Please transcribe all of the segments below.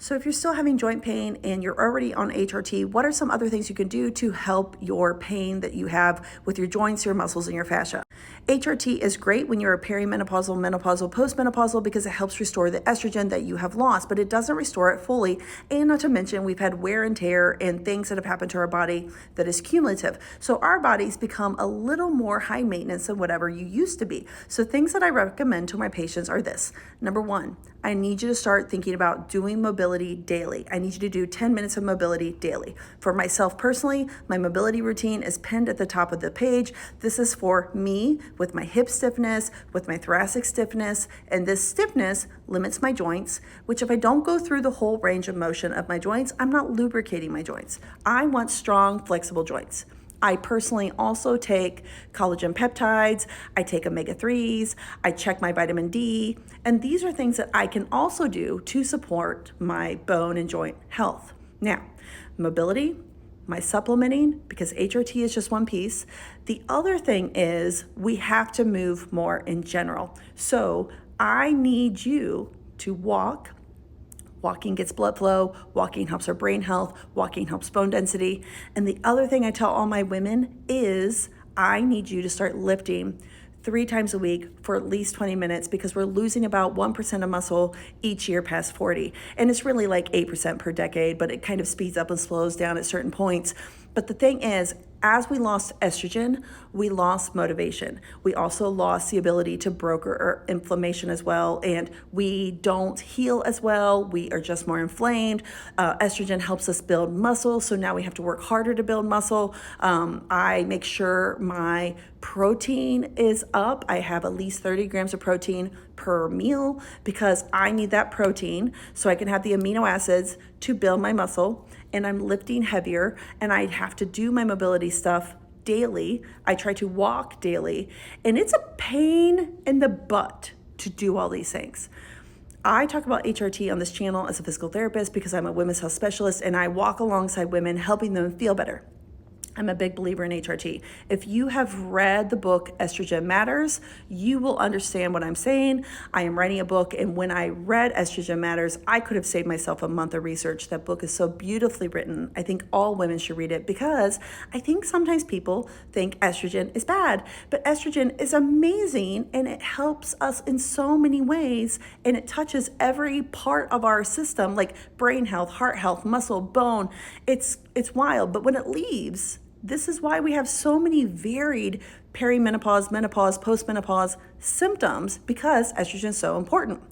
So if you're still having joint pain and you're already on HRT, what are some other things you can do to help your pain that you have with your joints, your muscles, and your fascia? HRT is great when you're a perimenopausal, menopausal, postmenopausal because it helps restore the estrogen that you have lost, but it doesn't restore it fully. And not to mention, we've had wear and tear and things that have happened to our body that is cumulative. So our bodies become a little more high maintenance than whatever you used to be. So things that I recommend to my patients are this. Number one, I need you to start thinking about doing mobility daily. I need you to do 10 minutes of mobility daily. For myself personally, my mobility routine is pinned at the top of the page. This is for me with my hip stiffness, with my thoracic stiffness, and this stiffness limits my joints, which if I don't go through the whole range of motion of my joints, I'm not lubricating my joints. I want strong, flexible joints. I personally also take collagen peptides, I take omega-3s, I check my vitamin D, and these are things that I can also do to support my bone and joint health. Now, mobility, my supplementing, because HRT is just one piece. The other thing is we have to move more in general. So I need you to walk. Walking gets blood flow, walking helps our brain health, walking helps bone density. And the other thing I tell all my women is I need you to start lifting 3 times a week for at least 20 minutes because we're losing about 1% of muscle each year past 40. And it's really like 8% per decade, but it kind of speeds up and slows down at certain points. But the thing is, as we lost estrogen, we lost motivation. We also lost the ability to broker inflammation as well, and we don't heal as well. We are just more inflamed. Estrogen helps us build muscle, so now we have to work harder to build muscle. I make sure my protein is up. I have at least 30 grams of protein per meal because I need that protein so I can have the amino acids to build my muscle, and I'm lifting heavier, and I have to do my mobility stuff daily. I try to walk daily, and it's a pain in the butt to do all these things. I talk about HRT on this channel as a physical therapist because I'm a women's health specialist, and I walk alongside women helping them feel better. I'm a big believer in HRT. If you have read the book Estrogen Matters, you will understand what I'm saying. I am writing a book, and when I read Estrogen Matters, I could have saved myself a month of research. That book is so beautifully written. I think all women should read it because I think sometimes people think estrogen is bad, but estrogen is amazing, and it helps us in so many ways, and it touches every part of our system, like brain health, heart health, muscle, bone. It's wild, but when it leaves, this is why we have so many varied perimenopause, menopause, postmenopause symptoms because estrogen is so important.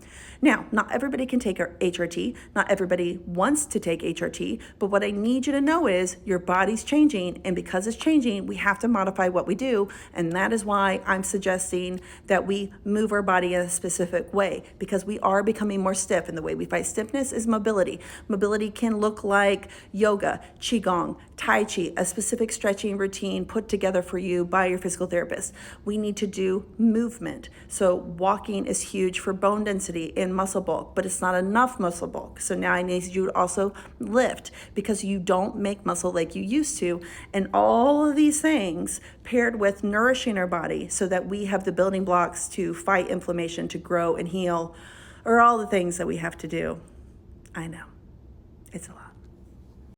Now, not everybody can take HRT. Not everybody wants to take HRT, but what I need you to know is your body's changing, and because it's changing, we have to modify what we do, and that is why I'm suggesting that we move our body in a specific way because we are becoming more stiff, and the way we fight stiffness is mobility. Mobility can look like yoga, qigong, tai chi, a specific stretching routine put together for you by your physical therapist. We need to do movement. So walking is huge for bone density and muscle bulk, but it's not enough muscle bulk. So now I need you to also lift because you don't make muscle like you used to. And all of these things paired with nourishing our body so that we have the building blocks to fight inflammation, to grow and heal, are all the things that we have to do. I know, it's a lot.